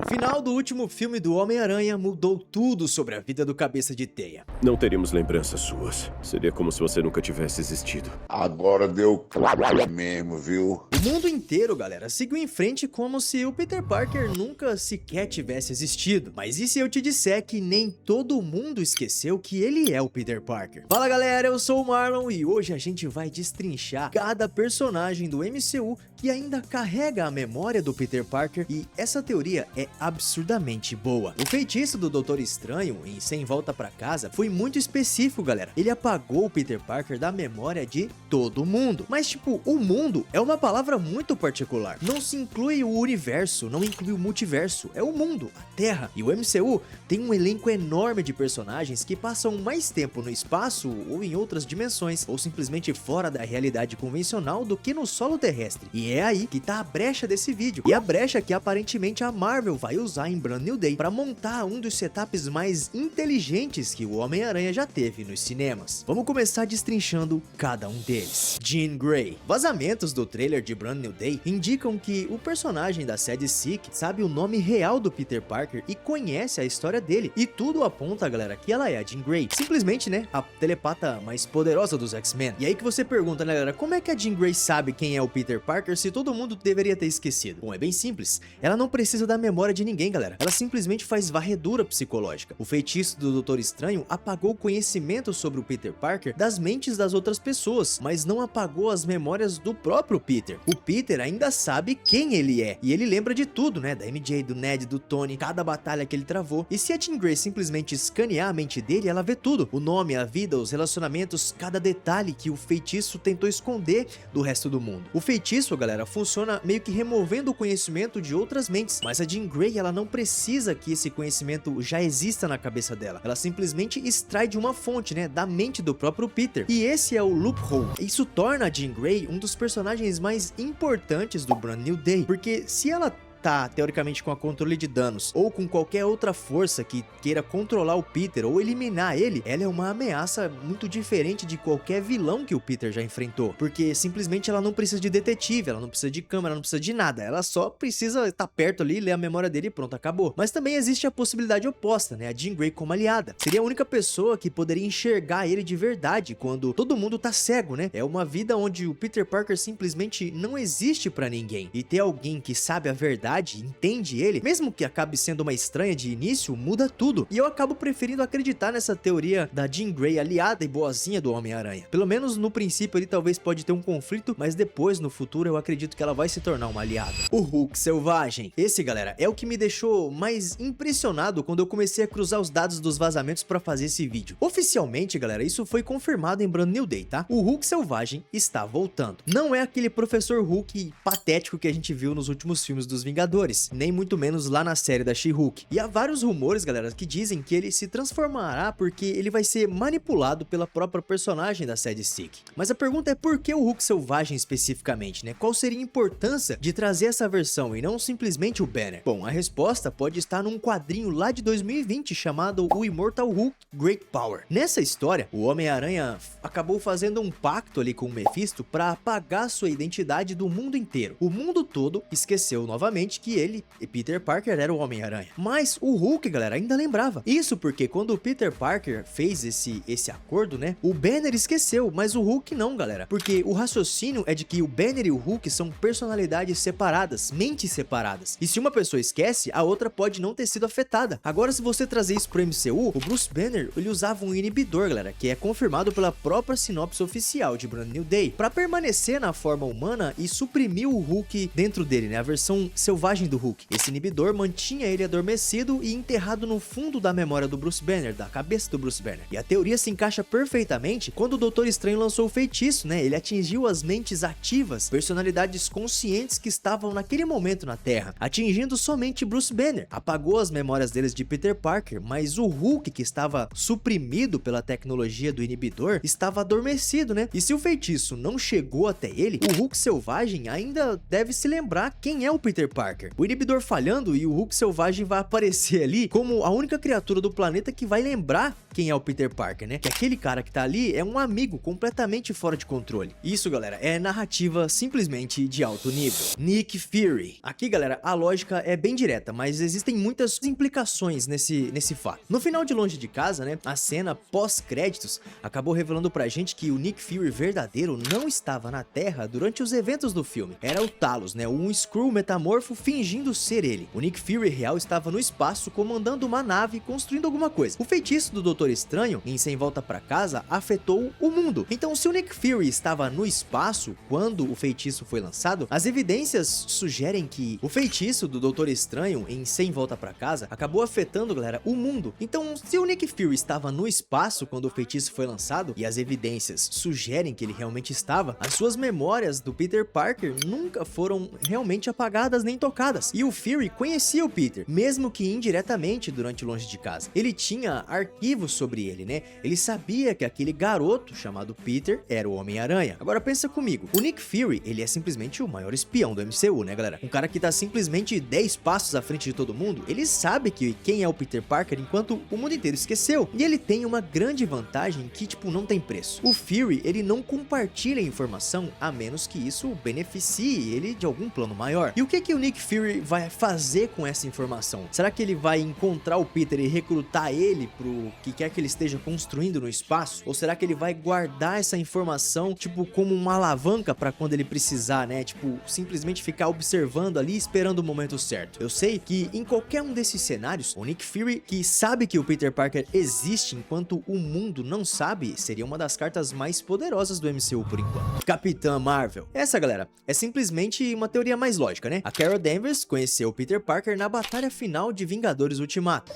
final do último filme do Homem-Aranha mudou tudo sobre a vida do Cabeça de Teia. Não teríamos lembranças suas. Seria como se você nunca tivesse existido. Agora deu claro mesmo, viu? O mundo inteiro, galera, seguiu em frente como se o Peter Parker nunca sequer tivesse existido. Mas e se eu te disser que nem todo mundo esqueceu que ele é o Peter Parker? Fala, galera, eu sou o Marlon e hoje a gente vai destrinchar cada personagem do MCU que ainda carrega a memória do Peter Parker, e essa teoria é absurdamente boa. O feitiço do Doutor Estranho em Sem Volta Pra Casa foi muito específico, galera. Ele apagou o Peter Parker da memória de todo mundo. Mas tipo, o mundo é uma palavra muito particular. Não se inclui o universo, não inclui o multiverso, é o mundo, a Terra. E o MCU tem um elenco enorme de personagens que passam mais tempo no espaço ou em outras dimensões, ou simplesmente fora da realidade convencional do que no solo terrestre. E é aí que tá a brecha desse vídeo, e a brecha que aparentemente a Marvel vai usar em Brand New Day para montar um dos setups mais inteligentes que o Homem-Aranha já teve nos cinemas. Vamos começar destrinchando cada um deles. Jean Grey. Vazamentos do trailer de Brand New Day indicam que o personagem da Sad Sick sabe o nome real do Peter Parker e conhece a história dele, e tudo aponta, galera, que ela é a Jean Grey, simplesmente, né, a telepata mais poderosa dos X-Men. E aí que você pergunta, né, galera, como é que a Jean Grey sabe quem é o Peter Parker se todo mundo deveria ter esquecido? Bom, é bem simples. Ela não precisa da memória de ninguém, galera. Ela simplesmente faz varredura psicológica. O feitiço do Doutor Estranho apagou o conhecimento sobre o Peter Parker das mentes das outras pessoas, mas não apagou as memórias do próprio Peter. O Peter ainda sabe quem ele é, e ele lembra de tudo, né? Da MJ, do Ned, do Tony, cada batalha que ele travou. E se a Jean Grey simplesmente escanear a mente dele, ela vê tudo. O nome, a vida, os relacionamentos, cada detalhe que o feitiço tentou esconder do resto do mundo. O feitiço, galera, funciona meio que removendo o conhecimento de outras mentes, mas a Jean Grey, ela não precisa que esse conhecimento já exista na cabeça dela. Ela simplesmente extrai de uma fonte, né, da mente do próprio Peter. E esse é o loophole. Isso torna a Jean Grey um dos personagens mais importantes do Brand New Day, porque se ela tá teoricamente com a controle de danos ou com qualquer outra força que queira controlar o Peter ou eliminar ele, ela é uma ameaça muito diferente de qualquer vilão que o Peter já enfrentou, porque simplesmente ela não precisa de detetive, ela não precisa de câmera, não precisa de nada, ela só precisa estar perto ali, ler a memória dele e pronto, acabou. Mas também existe a possibilidade oposta, né, a Jean Grey como aliada. Seria a única pessoa que poderia enxergar ele de verdade quando todo mundo tá cego, né? É uma vida onde o Peter Parker simplesmente não existe pra ninguém, e ter alguém que sabe a verdade, entende ele, mesmo que acabe sendo uma estranha de início, muda tudo. E eu acabo preferindo acreditar nessa teoria da Jean Grey aliada e boazinha do Homem-Aranha. Pelo menos no princípio ele talvez pode ter um conflito, mas depois no futuro eu acredito que ela vai se tornar uma aliada. O Hulk selvagem. Esse, galera, é o que me deixou mais impressionado quando eu comecei a cruzar os dados dos vazamentos pra fazer esse vídeo. Oficialmente, galera, isso foi confirmado em Brand New Day, tá? O Hulk selvagem está voltando. Não é aquele Professor Hulk patético que a gente viu nos últimos filmes dos Vingadores, nem muito menos lá na série da She-Hulk. E há vários rumores, galera, que dizem que ele se transformará porque ele vai ser manipulado pela própria personagem da Sad Sick. Mas a pergunta é por que o Hulk selvagem especificamente, né? Qual seria a importância de trazer essa versão e não simplesmente o Banner? Bom, a resposta pode estar num quadrinho lá de 2020 chamado O Immortal Hulk Great Power. Nessa história, o Homem-Aranha acabou fazendo um pacto ali com o Mephisto para apagar sua identidade do mundo inteiro. O mundo todo esqueceu novamente que ele e Peter Parker era o Homem-Aranha. Mas o Hulk, galera, ainda lembrava. Isso porque quando o Peter Parker fez esse acordo, né, o Banner esqueceu, mas o Hulk não, galera. Porque o raciocínio é de que o Banner e o Hulk são personalidades separadas, mentes separadas. E se uma pessoa esquece, a outra pode não ter sido afetada. Agora, se você trazer isso pro MCU, o Bruce Banner, ele usava um inibidor, galera, que é confirmado pela própria sinopse oficial de Brand New Day, para permanecer na forma humana e suprimir o Hulk dentro dele, né, a versão selvagem do Hulk. Esse inibidor mantinha ele adormecido e enterrado no fundo da memória do Bruce Banner, da cabeça do Bruce Banner. E a teoria se encaixa perfeitamente quando o Doutor Estranho lançou o feitiço, né? Ele atingiu as mentes ativas, personalidades conscientes que estavam naquele momento na Terra, atingindo somente Bruce Banner. Apagou as memórias deles de Peter Parker, mas o Hulk, que estava suprimido pela tecnologia do inibidor, estava adormecido, né? E se o feitiço não chegou até ele, o Hulk selvagem ainda deve se lembrar quem é o Peter Parker. Parker. O inibidor falhando e o Hulk selvagem vai aparecer ali como a única criatura do planeta que vai lembrar quem é o Peter Parker, né? Que aquele cara que tá ali é um amigo completamente fora de controle. Isso, galera, é narrativa simplesmente de alto nível. Nick Fury. Aqui, galera, a lógica é bem direta, mas existem muitas implicações nesse fato. No final de Longe de Casa, né, a cena pós-créditos acabou revelando pra gente que o Nick Fury verdadeiro não estava na Terra durante os eventos do filme. Era o Talos, né, um Skrull metamorfo fingindo ser ele. O Nick Fury real estava no espaço comandando uma nave construindo alguma coisa. O feitiço do Doutor Estranho em Sem Volta Pra Casa afetou o mundo. Então, se o Nick Fury estava no espaço quando o feitiço foi lançado, as evidências sugerem que o feitiço do Doutor Estranho em Sem Volta Pra Casa acabou afetando, galera, o mundo. Então, se o Nick Fury estava no espaço quando o feitiço foi lançado, e as evidências sugerem que ele realmente estava, as suas memórias do Peter Parker nunca foram realmente apagadas nem tocadas. E o Fury conhecia o Peter, mesmo que indiretamente durante Longe de Casa. Ele tinha arquivos sobre ele, né? Ele sabia que aquele garoto chamado Peter era o Homem-Aranha. Agora pensa comigo, o Nick Fury, ele é simplesmente o maior espião do MCU, né, galera? Um cara que tá simplesmente 10 passos à frente de todo mundo. Ele sabe que quem é o Peter Parker enquanto o mundo inteiro esqueceu. E ele tem uma grande vantagem que, tipo, não tem preço. O Fury, ele não compartilha a informação a menos que isso beneficie ele de algum plano maior. E o que o Nick Fury vai fazer com essa informação? Será que ele vai encontrar o Peter e recrutar ele pro que quer que ele esteja construindo no espaço? Ou será que ele vai guardar essa informação, tipo, como uma alavanca pra quando ele precisar, né? Tipo, simplesmente ficar observando ali, esperando o momento certo. Eu sei que em qualquer um desses cenários, o Nick Fury, que sabe que o Peter Parker existe enquanto o mundo não sabe, seria uma das cartas mais poderosas do MCU por enquanto. Capitã Marvel. Essa, galera, é simplesmente uma teoria mais lógica, né? A Carol Danvers conheceu o Peter Parker na batalha final de Vingadores Ultimato.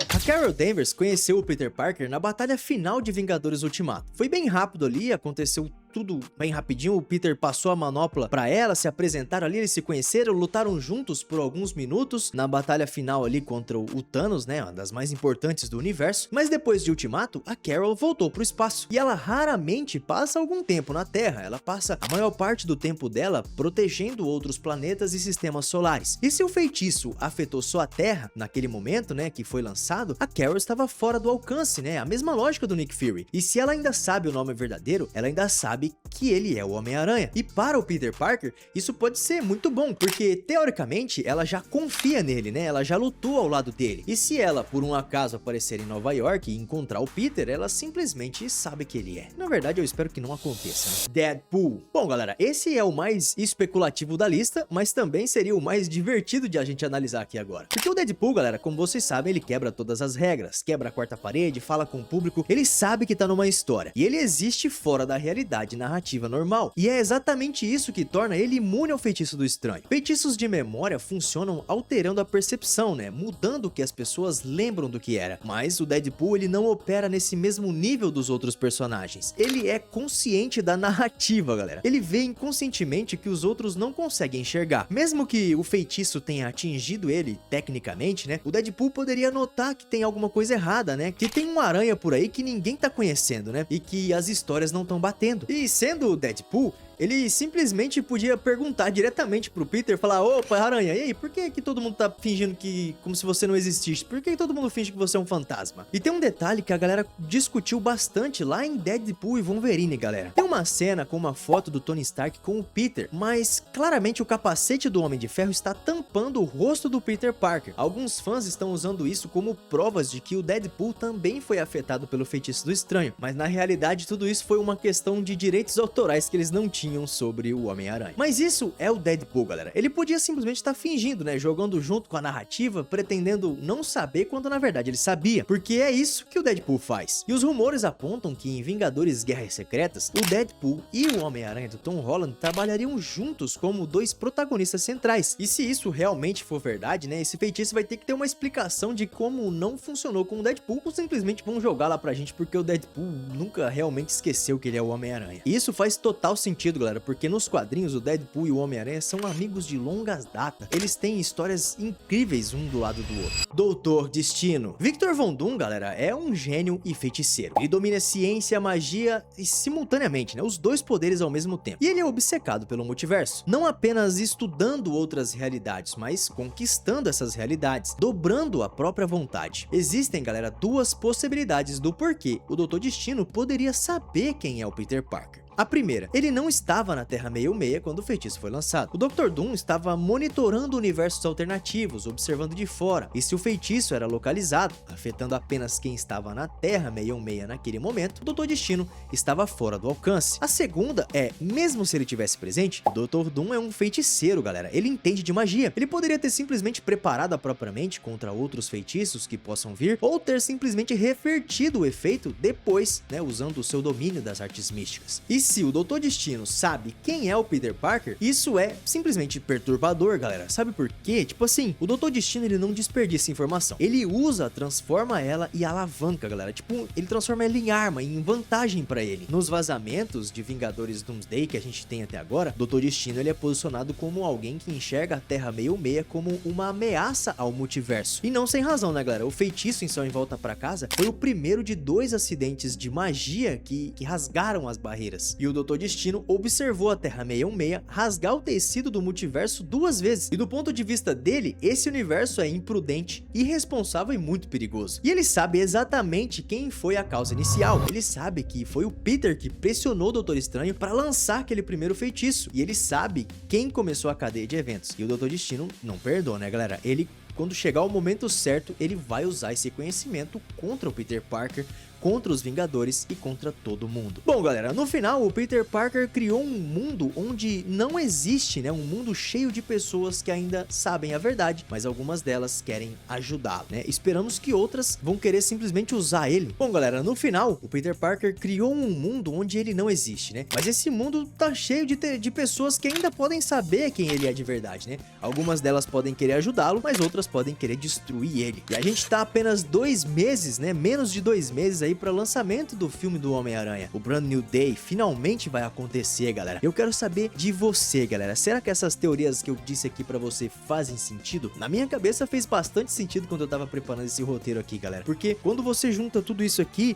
A Carol Danvers conheceu o Peter Parker na batalha final de Vingadores Ultimato. Foi bem rápido ali, aconteceu tudo bem rapidinho, o Peter passou a manopla pra ela, se apresentaram ali, eles se conheceram, lutaram juntos por alguns minutos na batalha final ali contra o Thanos, né, uma das mais importantes do universo. Mas depois de Ultimato, a Carol voltou pro espaço e ela raramente passa algum tempo na Terra, ela passa a maior parte do tempo dela protegendo outros planetas e sistemas solares. E se o feitiço afetou só a Terra naquele momento, né, que foi lançado, a Carol estava fora do alcance, né, a mesma lógica do Nick Fury. E se ela ainda sabe o nome verdadeiro, ela ainda sabe que ele é o Homem-Aranha. E para o Peter Parker, isso pode ser muito bom, porque teoricamente ela já confia nele, né? Ela já lutou ao lado dele. E se ela, por um acaso, aparecer em Nova York e encontrar o Peter, ela simplesmente sabe que ele é. Na verdade, eu espero que não aconteça, né? Deadpool. Bom, galera, esse é o mais especulativo da lista, mas também seria o mais divertido de a gente analisar aqui agora. Porque o Deadpool, galera, como vocês sabem, ele quebra todas as regras, quebra a quarta parede, fala com o público, ele sabe que tá numa história. E ele existe fora da realidade narrativa normal. E é exatamente isso que torna ele imune ao feitiço do estranho. Feitiços de memória funcionam alterando a percepção, né? Mudando o que as pessoas lembram do que era. Mas o Deadpool, ele não opera nesse mesmo nível dos outros personagens. Ele é consciente da narrativa, galera. Ele vê inconscientemente que os outros não conseguem enxergar. Mesmo que o feitiço tenha atingido ele, tecnicamente, né? O Deadpool poderia notar que tem alguma coisa errada, né? Que tem uma aranha por aí que ninguém tá conhecendo, né? E que as histórias não estão batendo. E sendo o Deadpool, ele simplesmente podia perguntar diretamente pro Peter, falar: opa, Aranha, e aí, por que todo mundo tá fingindo que, como se você não existisse? Por que todo mundo finge que você é um fantasma? E tem um detalhe que a galera discutiu bastante lá em Deadpool e Wolverine, galera. Tem uma cena com uma foto do Tony Stark com o Peter, mas claramente o capacete do Homem de Ferro está tampando o rosto do Peter Parker. Alguns fãs estão usando isso como provas de que o Deadpool também foi afetado pelo feitiço do estranho, mas na realidade tudo isso foi uma questão de direitos autorais que eles não tinham sobre o Homem-Aranha. Mas isso é o Deadpool, galera. Ele podia simplesmente estar fingindo, né? Jogando junto com a narrativa, pretendendo não saber quando na verdade ele sabia. Porque é isso que o Deadpool faz. E os rumores apontam que em Vingadores Guerras Secretas, o Deadpool e o Homem-Aranha do Tom Holland trabalhariam juntos como dois protagonistas centrais. E se isso realmente for verdade, né? Esse feitiço vai ter que ter uma explicação de como não funcionou com o Deadpool, ou simplesmente vão jogar lá pra gente porque o Deadpool nunca realmente esqueceu que ele é o Homem-Aranha. E isso faz total sentido sentido, galera, porque nos quadrinhos o Deadpool e o Homem-Aranha são amigos de longas datas. Eles têm histórias incríveis um do lado do outro. Doutor Destino. Victor Von Doom, galera, é um gênio e feiticeiro. Ele domina a ciência, a magia e simultaneamente, né, os dois poderes ao mesmo tempo. E ele é obcecado pelo multiverso, não apenas estudando outras realidades, mas conquistando essas realidades, dobrando a própria vontade. Existem, galera, duas possibilidades do porquê o Doutor Destino poderia saber quem é o Peter Parker. A primeira, ele não estava na Terra 616 quando o feitiço foi lançado. O Dr. Doom estava monitorando universos alternativos, observando de fora, e se o feitiço era localizado, afetando apenas quem estava na Terra 616 naquele momento, o Dr. Destino estava fora do alcance. A segunda é, mesmo se ele tivesse presente, o Dr. Doom é um feiticeiro, galera, ele entende de magia. Ele poderia ter simplesmente preparado a própria mente contra outros feitiços que possam vir, ou ter simplesmente revertido o efeito depois, né, usando o seu domínio das artes místicas. E se o Doutor Destino sabe quem é o Peter Parker, isso é simplesmente perturbador, galera. Sabe por quê? Tipo assim, o Doutor Destino, ele não desperdiça informação. Ele usa, transforma ela e alavanca, galera. Tipo, ele transforma ela em arma, em vantagem pra ele. Nos vazamentos de Vingadores Doomsday que a gente tem até agora, Doutor Destino, ele é posicionado como alguém que enxerga a Terra 616 como uma ameaça ao multiverso. E não sem razão, né, galera? O feitiço em Só em Volta Pra Casa foi o primeiro de 2 acidentes de magia que rasgaram as barreiras. E o Doutor Destino observou a Terra 616 rasgar o tecido do multiverso 2 vezes. E do ponto de vista dele, esse universo é imprudente, irresponsável e muito perigoso. E ele sabe exatamente quem foi a causa inicial. Ele sabe que foi o Peter que pressionou o Doutor Estranho para lançar aquele primeiro feitiço. E ele sabe quem começou a cadeia de eventos. E o Doutor Destino não perdoa, né, galera? Ele, quando chegar o momento certo, ele vai usar esse conhecimento contra o Peter Parker, contra os Vingadores e contra todo mundo. Bom, galera, no final o Peter Parker criou um mundo onde não existe, né, um mundo cheio de pessoas que ainda sabem a verdade, mas algumas delas querem ajudá-lo, né? Esperamos que outras vão querer simplesmente usar ele. Bom, galera, no final o Peter Parker criou um mundo onde ele não existe, né? Mas esse mundo tá cheio de pessoas que ainda podem saber quem ele é de verdade, né? Algumas delas podem querer ajudá-lo, mas outras podem querer destruir ele. E a gente tá apenas 2 meses, né? Menos de 2 meses aí para o lançamento do filme do Homem-Aranha. O Brand New Day finalmente vai acontecer, galera. Eu quero saber de você, galera. Será que essas teorias que eu disse aqui pra você fazem sentido? Na minha cabeça fez bastante sentido quando eu tava preparando esse roteiro aqui, galera. Porque quando você junta tudo isso aqui,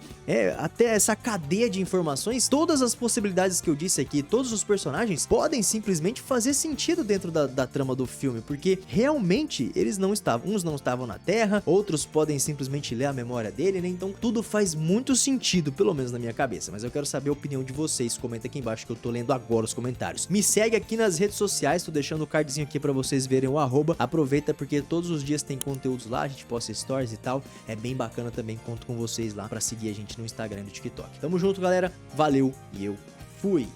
até essa cadeia de informações, todas as possibilidades que eu disse aqui, todos os personagens podem simplesmente fazer sentido dentro da trama do filme, porque realmente eles não estavam, uns não estavam na Terra, outros podem simplesmente ler a memória dele, né? Então tudo faz muito sentido, pelo menos na minha cabeça, mas eu quero saber a opinião de vocês. Comenta aqui embaixo que eu tô lendo agora os comentários. Me segue aqui nas redes sociais, tô deixando o cardzinho aqui pra vocês verem o arroba. Aproveita porque todos os dias tem conteúdos lá, a gente posta stories e tal, é bem bacana também, conto com vocês lá pra seguir a gente no Instagram e no TikTok. Tamo junto, galera, valeu e eu fui!